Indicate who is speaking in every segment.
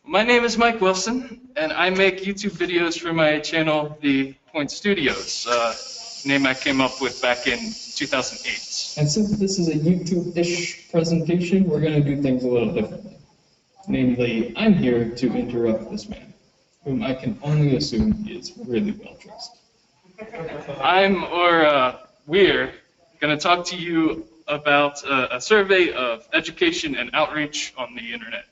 Speaker 1: My name is Mike Wilson, and I make YouTube videos for my channel, The Point Studios, name I came up with back in 2008.
Speaker 2: And since this is a YouTube-ish presentation, we're going to do things a little differently. Namely, I'm here to interrupt this man, whom I can only assume is really well-dressed.
Speaker 1: We're going to talk to you about a survey of education and outreach on the internet.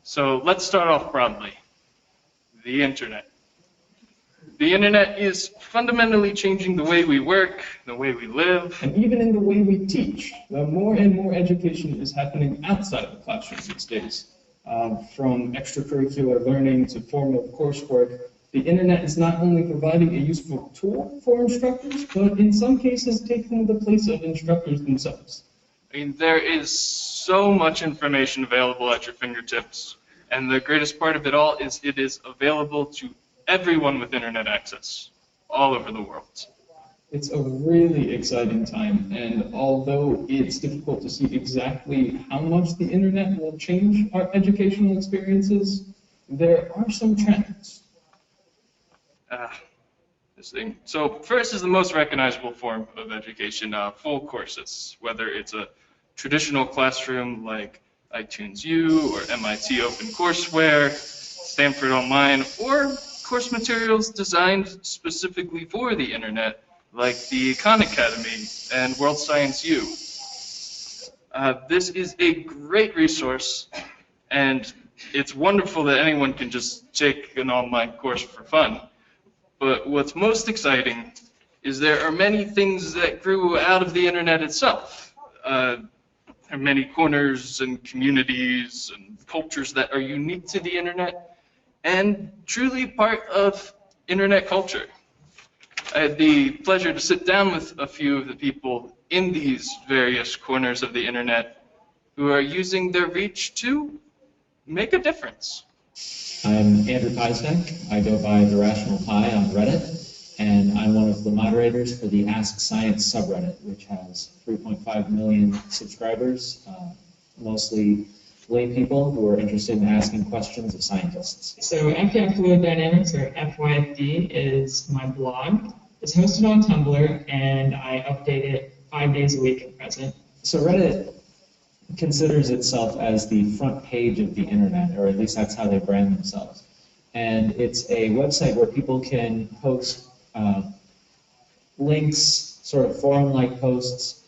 Speaker 1: So let's start off broadly. The internet. The internet is fundamentally changing the way we work, the way we live.
Speaker 2: And even in the way we teach. More and more education is happening outside of the classroom these days. From extracurricular learning to formal coursework, the internet is not only providing a useful tool for instructors, but in some cases taking the place of instructors themselves.
Speaker 1: I mean, there is so much information available at your fingertips, and the greatest part of it all is it is available to everyone with internet access, all over the world.
Speaker 2: It's a really exciting time, and although it's difficult to see exactly how much the internet will change our educational experiences, there are some trends.
Speaker 1: So first is the most recognizable form of education, full courses, whether it's a traditional classroom like iTunes U or MIT OpenCourseware, Stanford Online, or course materials designed specifically for the internet like the Khan Academy and World Science U. This is a great resource, and it's wonderful that anyone can just take an online course for fun. But what's most exciting is there are many things that grew out of the internet itself. There are many corners and communities and cultures that are unique to the internet and truly part of internet culture. I had the pleasure to sit down with a few of the people in these various corners of the internet who are using their reach to make a difference.
Speaker 3: I'm Andrew Pajstek. I go by The Rational Pi on Reddit, and I'm one of the moderators for the Ask Science subreddit, which has 3.5 million subscribers, mostly lay people who are interested in asking questions of scientists.
Speaker 4: So FDI Fluid Dynamics, or FYFD, is my blog. It's hosted on Tumblr, and I update it 5 days a week at present.
Speaker 3: So Reddit considers itself as the front page of the internet, or at least that's how they brand themselves. And it's a website where people can post links, sort of forum-like posts,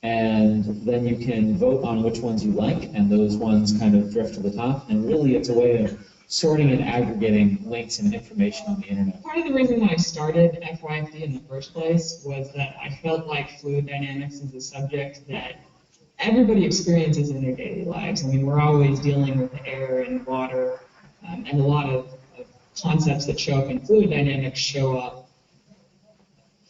Speaker 3: and then you can vote on which ones you like, and those ones kind of drift to the top. And really, it's a way of sorting and aggregating links and information on the internet.
Speaker 4: Part of the reason why I started FYFD in the first place was that I felt like fluid dynamics is a subject that everybody experiences in their daily lives. I mean, we're always dealing with air and water, and a lot of concepts that show up in fluid dynamics show up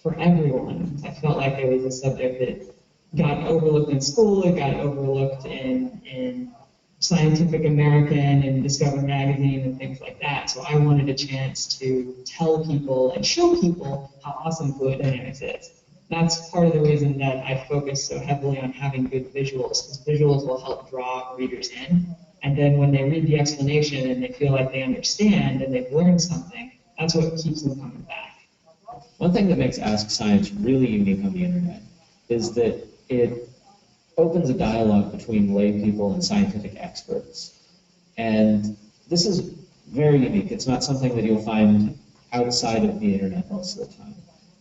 Speaker 4: for everyone. I felt like it was a subject that got overlooked in school, it got overlooked in Scientific American and Discover Magazine and things like that. So I wanted a chance to tell people and show people how awesome fluid dynamics is. That's part of the reason that I focus so heavily on having good visuals, because visuals will help draw readers in. And then when they read the explanation and they feel like they understand and they've learned something, that's what keeps them coming back.
Speaker 3: One thing that makes Ask Science really unique on the internet is that it opens a dialogue between lay people and scientific experts. And this is very unique. It's not something that you'll find outside of the internet most of the time.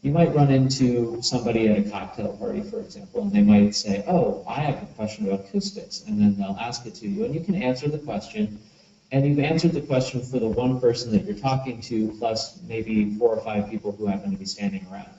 Speaker 3: You might run into somebody at a cocktail party, for example, and they might say, oh, I have a question about acoustics, and then they'll ask it to you, and you can answer the question, and you've answered the question for the one person that you're talking to, plus maybe 4 or 5 people who happen to be standing around.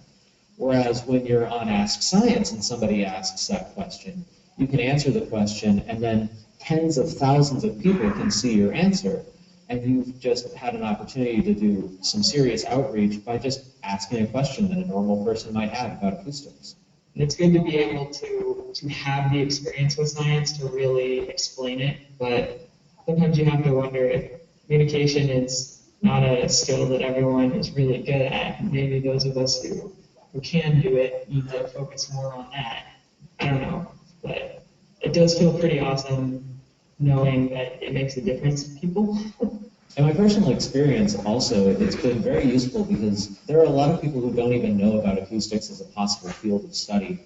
Speaker 3: Whereas when you're on Ask Science and somebody asks that question, you can answer the question, and then tens of thousands of people can see your answer. And you've just had an opportunity to do some serious outreach by just asking a question that a normal person might have about acoustics.
Speaker 4: And it's good to be able to have the experience with science to really explain it, but sometimes you have to wonder if communication is not a skill that everyone is really good at. Maybe those of us who can do it need to focus more on that. I don't know, but it does feel pretty awesome knowing that it makes a difference to people.
Speaker 3: In my personal experience also, it's been very useful because there are a lot of people who don't even know about acoustics as a possible field of study.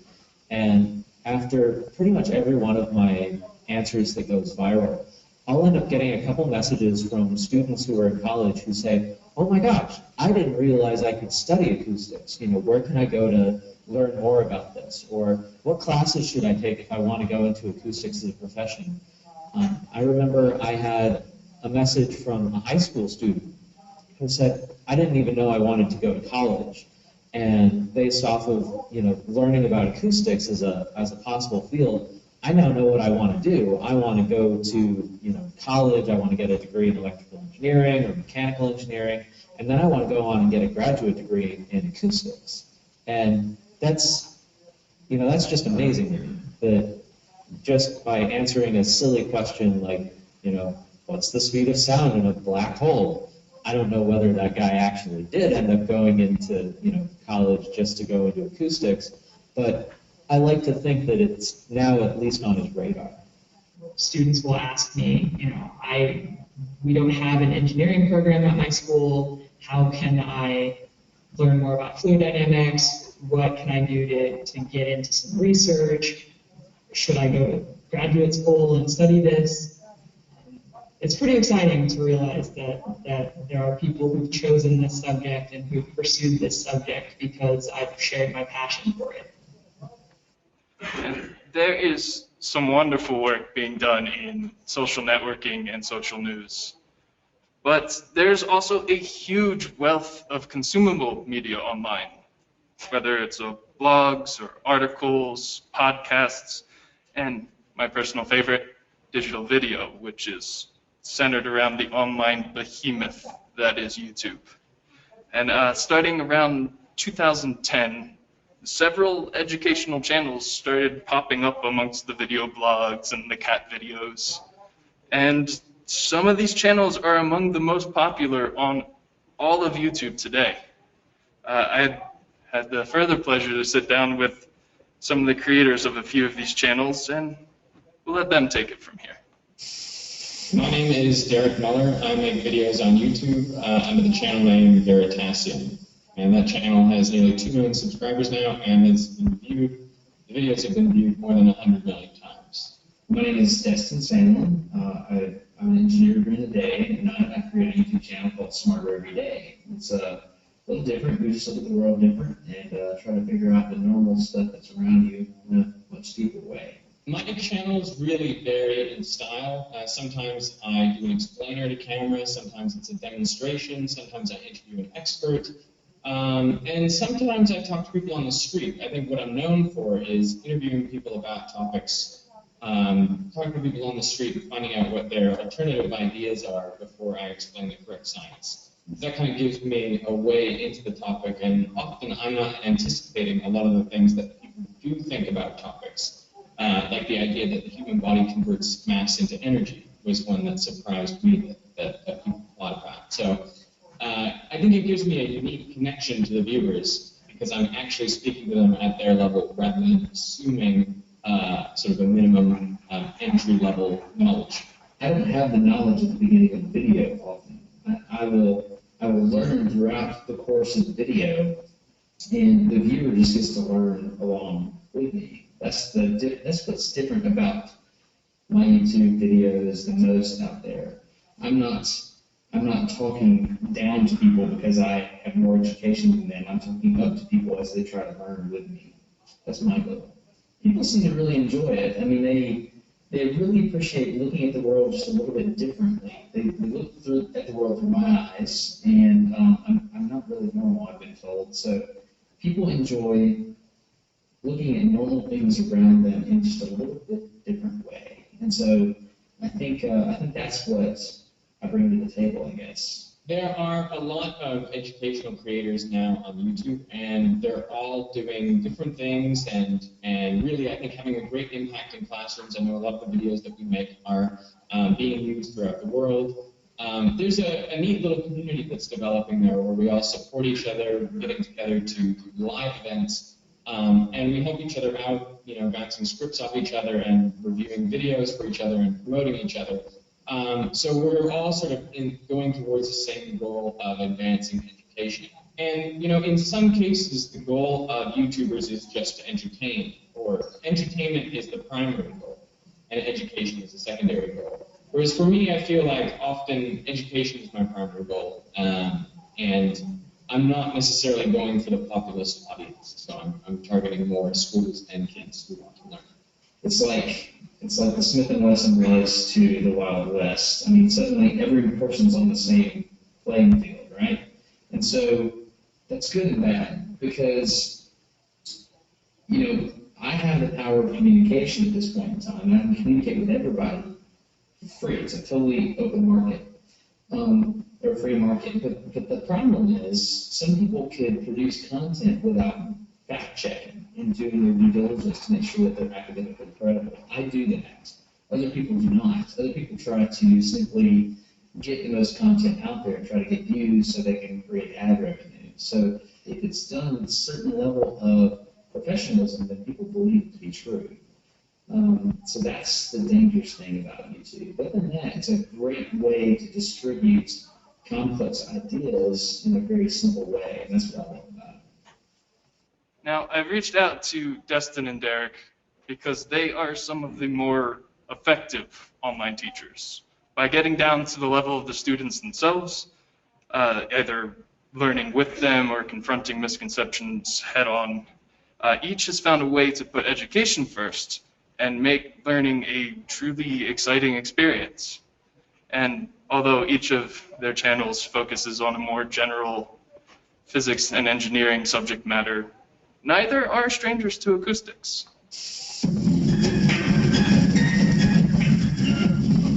Speaker 3: And after pretty much every one of my answers that goes viral, I'll end up getting a couple messages from students who are in college who say, oh my gosh, I didn't realize I could study acoustics. You know, where can I go to learn more about this? Or what classes should I take if I want to go into acoustics as a profession? I remember I had a message from a high school student who said, I didn't even know I wanted to go to college. And based off of, you know, learning about acoustics as a possible field, I now know what I want to do. I want to go to, you know, college. I want to get a degree in electrical engineering or mechanical engineering, and then I want to go on and get a graduate degree in acoustics. And that's, you know, that's just amazing to me. That just by answering a silly question like, you know, what's the speed of sound in a black hole? I don't know whether that guy actually did end up going into, you know, college just to go into acoustics, but I like to think that it's now at least on his radar.
Speaker 4: Students will ask me, you know, we don't have an engineering program at my school. How can I learn more about fluid dynamics? What can I do to get into some research? Should I go to graduate school and study this? It's pretty exciting to realize that there are people who've chosen this subject and who've pursued this subject because I've shared my passion for it.
Speaker 1: And there is some wonderful work being done in social networking and social news. But there's also a huge wealth of consumable media online, whether it's blogs or articles, podcasts, and my personal favorite, digital video, which is centered around the online behemoth that is YouTube. And starting around 2010, several educational channels started popping up amongst the video blogs and the cat videos. And some of these channels are among the most popular on all of YouTube today. I had the further pleasure to sit down with some of the creators of a few of these channels, and we'll let them take it from here.
Speaker 5: My name is Derek Muller. I make videos on YouTube under the channel name Veritasium. And that channel has nearly 2 million subscribers now, and it's been viewed, the videos have been viewed more than 100 million times.
Speaker 6: My name is Destin Sandlin. I'm an engineer during the day, and I create a YouTube channel called Smarter Every Day. It's a little different. We just look at the world different and try to figure out the normal stuff that's around you in a much deeper way.
Speaker 5: My channels really vary in style. Sometimes I do an explainer to camera, sometimes it's a demonstration, sometimes I interview an expert. And sometimes I talk to people on the street. I think what I'm known for is interviewing people about topics, talking to people on the street and finding out what their alternative ideas are before I explain the correct science. That kind of gives me a way into the topic, and often I'm not anticipating a lot of the things that people do think about topics, like the idea that the human body converts mass into energy was one that surprised me that people thought about. So I think it gives me a unique connection to the viewers because I'm actually speaking to them at their level rather than assuming sort of a minimum entry-level knowledge.
Speaker 6: I don't have the knowledge at the beginning of the video often. I will learn throughout the course of the video, and the viewer just gets to learn along with me. That's what's different about my YouTube videos than most out there. I'm not talking down to people because I have more education than them. I'm talking up to people as they try to learn with me. That's my goal. People seem to really enjoy it. I mean, they really appreciate looking at the world just a little bit differently. They look at the world through my eyes, and I'm not really normal, I've been told. So people enjoy looking at normal things around them in just a little bit different way. And so I think that's what I bring to the table, I guess.
Speaker 5: There are a lot of educational creators now on YouTube, and they're all doing different things and really, I think, having a great impact in classrooms. I know a lot of the videos that we make are being used throughout the world. There's a neat little community that's developing there where we all support each other, getting together to do live events, and we help each other out, bouncing scripts off each other and reviewing videos for each other and promoting each other. So we're all sort of going towards the same goal of advancing education. And, you know, in some cases, the goal of YouTubers is just to entertain, or entertainment is the primary goal, and education is the secondary goal. Whereas for me, I feel like often education is my primary goal, and I'm not necessarily going for the populist audience, so I'm targeting more schools and kids who want to learn.
Speaker 6: It's like the Smith and Wesson was to the Wild West. I mean, suddenly every person's on the same playing field, right? And so that's good and bad because, you know, I have the power of communication at this point in time, and I can communicate with everybody for free. It's a totally open market, or free market. But the problem is some people could produce content without fact-checking and doing their due diligence to make sure that they're academically credible. I do that. Other people do not. Other people try to simply get the most content out there and try to get views so they can create ad revenue. So if it's done with a certain level of professionalism, then people believe it to be true. So that's the dangerous thing about YouTube. Other than that, it's a great way to distribute complex ideas in a very simple way, and that's what I love about it.
Speaker 1: Now, I've reached out to Destin and Derek because they are some of the more effective online teachers. By getting down to the level of the students themselves, either learning with them or confronting misconceptions head on, each has found a way to put education first and make learning a truly exciting experience. And although each of their channels focuses on a more general physics and engineering subject matter, neither are strangers to acoustics.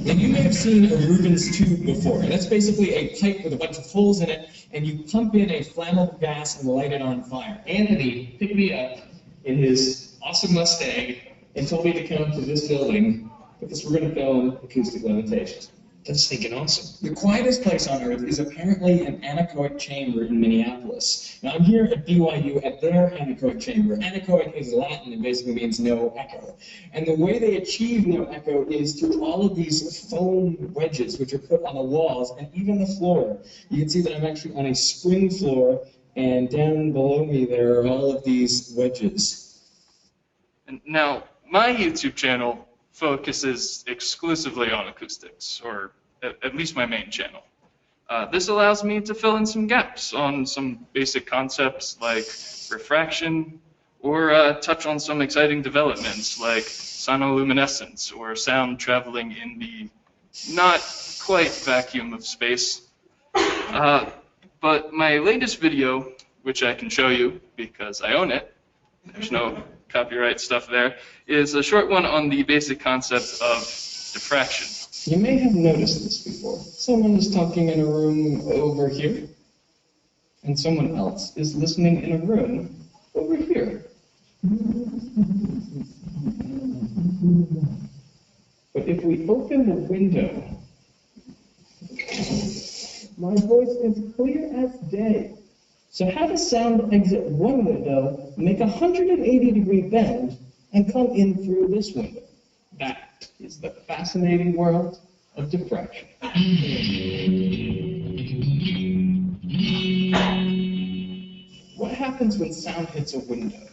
Speaker 2: And you may have seen a Rubens tube before. That's basically a pipe with a bunch of holes in it, and you pump in a flammable gas and light it on fire. Anthony picked me up in his awesome Mustang and told me to come to this building because we're going to film acoustic limitations.
Speaker 5: That's thinking awesome.
Speaker 2: The quietest place on Earth is apparently an anechoic chamber in Minneapolis. Now, I'm here at BYU at their anechoic chamber. Anechoic is Latin and basically means no echo. And the way they achieve no echo is through all of these foam wedges, which are put on the walls and even the floor. You can see that I'm actually on a spring floor, and down below me there are all of these wedges.
Speaker 1: And now, my YouTube channel focuses exclusively on acoustics, or at least my main channel. This allows me to fill in some gaps on some basic concepts like refraction, or touch on some exciting developments like sonoluminescence, or sound traveling in the not quite vacuum of space. But my latest video, which I can show you because I own it, there's no copyright stuff there, is a short one on the basic concept of diffraction.
Speaker 2: You may have noticed this before. Someone is talking in a room over here, and someone else is listening in a room over here. But if we open the window, my voice is clear as day. So how does sound exit one window, make a 180-degree bend, and come in through this window? That is the fascinating world of diffraction. What happens when sound hits a window?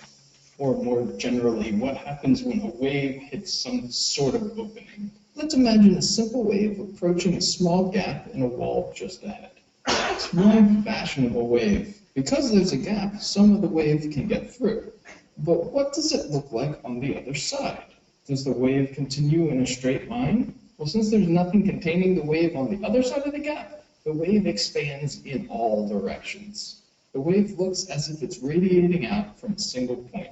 Speaker 2: Or more generally, what happens when a wave hits some sort of opening? Let's imagine a simple wave approaching a small gap in a wall just ahead. That's one fashionable wave. Because there's a gap, some of the wave can get through. But what does it look like on the other side? Does the wave continue in a straight line? Well, since there's nothing containing the wave on the other side of the gap, the wave expands in all directions. The wave looks as if it's radiating out from a single point.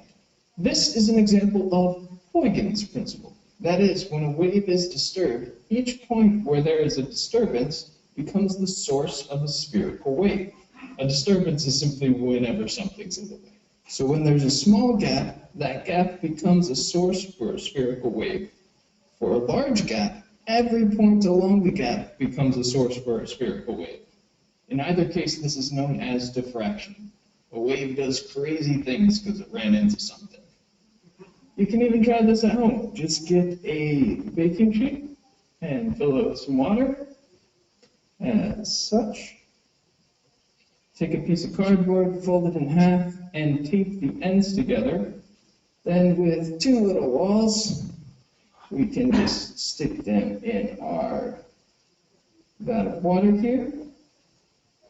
Speaker 2: This is an example of Huygens' principle. That is, when a wave is disturbed, each point where there is a disturbance becomes the source of a spherical wave. A disturbance is simply whenever something's in the way. So when there's a small gap, that gap becomes a source for a spherical wave. For a large gap, every point along the gap becomes a source for a spherical wave. In either case, this is known as diffraction. A wave does crazy things because it ran into something. You can even try this at home. Just get a baking sheet, and fill it with some water, as such. Take a piece of cardboard, fold it in half, and tape the ends together. Then with two little walls, we can just stick them in our vat of water here,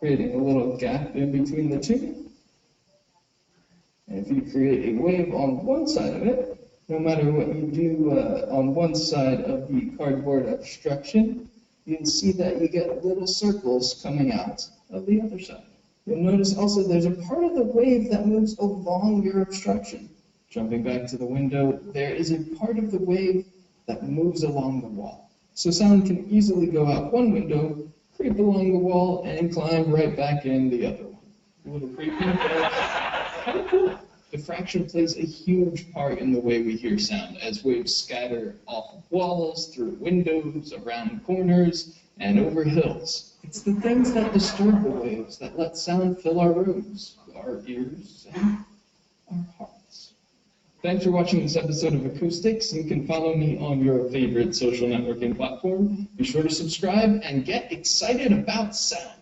Speaker 2: creating a little gap in between the two. And if you create a wave on one side of it, no matter what you do on one side of the cardboard obstruction, you'll see that you get little circles coming out of the other side. You'll notice also there's a part of the wave that moves along your obstruction. Jumping back to the window, there is a part of the wave that moves along the wall. So sound can easily go out one window, creep along the wall, and climb right back in the other one. A little creepy, but kind of cool. Diffraction plays a huge part in the way we hear sound, as waves scatter off of walls, through windows, around corners, and over hills. It's the things that disturb the waves that let sound fill our rooms, our ears, and our hearts. Thanks for watching this episode of Acoustics. You can follow me on your favorite social networking platform. Be sure to subscribe and get excited about sound.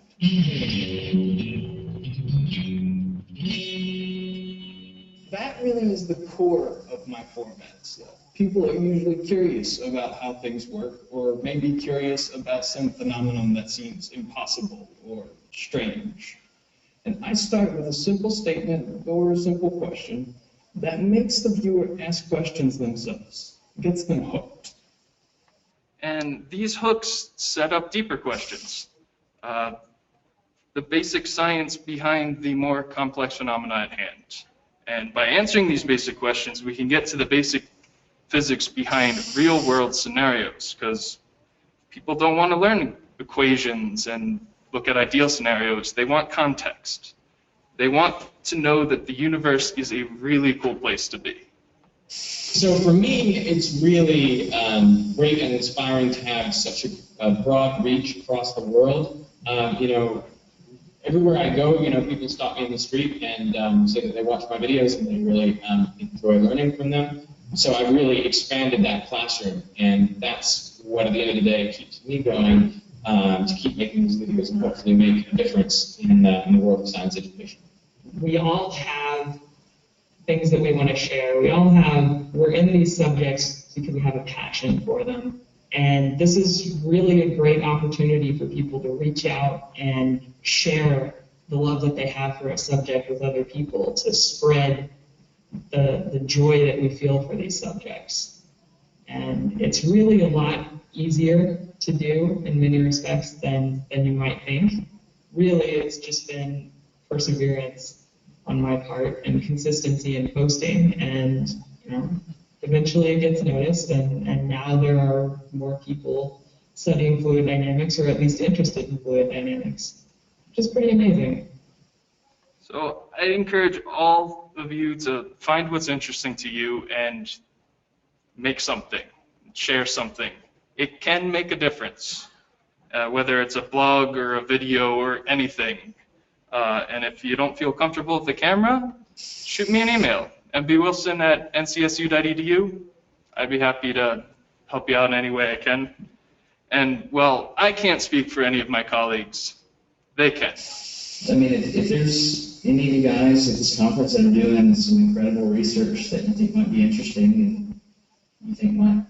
Speaker 2: That really is the core of my formats. People are usually curious about how things work, or maybe curious about some phenomenon that seems impossible or strange. And I start with a simple statement or a simple question that makes the viewer ask questions themselves, gets them hooked.
Speaker 1: And these hooks set up deeper questions. The basic science behind the more complex phenomena at hand. And by answering these basic questions, we can get to the basic physics behind real-world scenarios, because people don't want to learn equations and look at ideal scenarios. They want context. They want to know that the universe is a really cool place to be.
Speaker 5: So for me, it's really great and inspiring to have such a broad reach across the world. Everywhere I go, people stop me in the street and say that they watch my videos and they really enjoy learning from them. So I really expanded that classroom, and that's what, at the end of the day, keeps me going to keep making these videos and hopefully make a difference in the world of science education.
Speaker 4: We all have things that we want to share. We're in these subjects because we have a passion for them. And this is really a great opportunity for people to reach out and share the love that they have for a subject with other people, to spread the joy that we feel for these subjects. And it's really a lot easier to do in many respects than you might think. Really, it's just been perseverance on my part and consistency in posting, and eventually it gets noticed, and now there are more people studying fluid dynamics, or at least interested in fluid dynamics, which is pretty amazing.
Speaker 1: So I encourage all of you to find what's interesting to you and make something, share something. It can make a difference, whether it's a blog or a video or anything. And if you don't feel comfortable with the camera, shoot me an email, mbwilson@ncsu.edu. I'd be happy to help you out in any way I can. And, well, I can't speak for any of my colleagues. They can.
Speaker 6: I mean, if there's any of you guys at this conference that are doing some incredible research that you think might be interesting and you think might,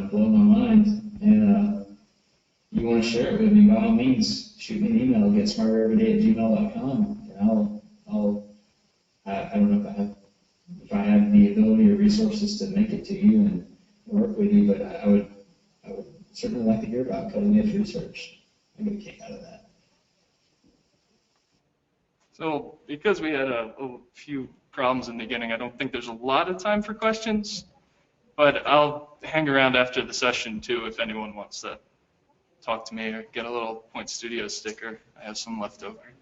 Speaker 6: blow my mind, and you want to share it with me, by all means, shoot me an email, getsmartereveryday@gmail.com, and I don't know if I have the ability or resources to make it to you and work with you, but I would certainly like to hear about cutting edge research. I get a kick out of that.
Speaker 1: So because we had a few problems in the beginning, I don't think there's a lot of time for questions, but I'll hang around after the session too if anyone wants to talk to me or get a little Point Studio sticker. I have some left over.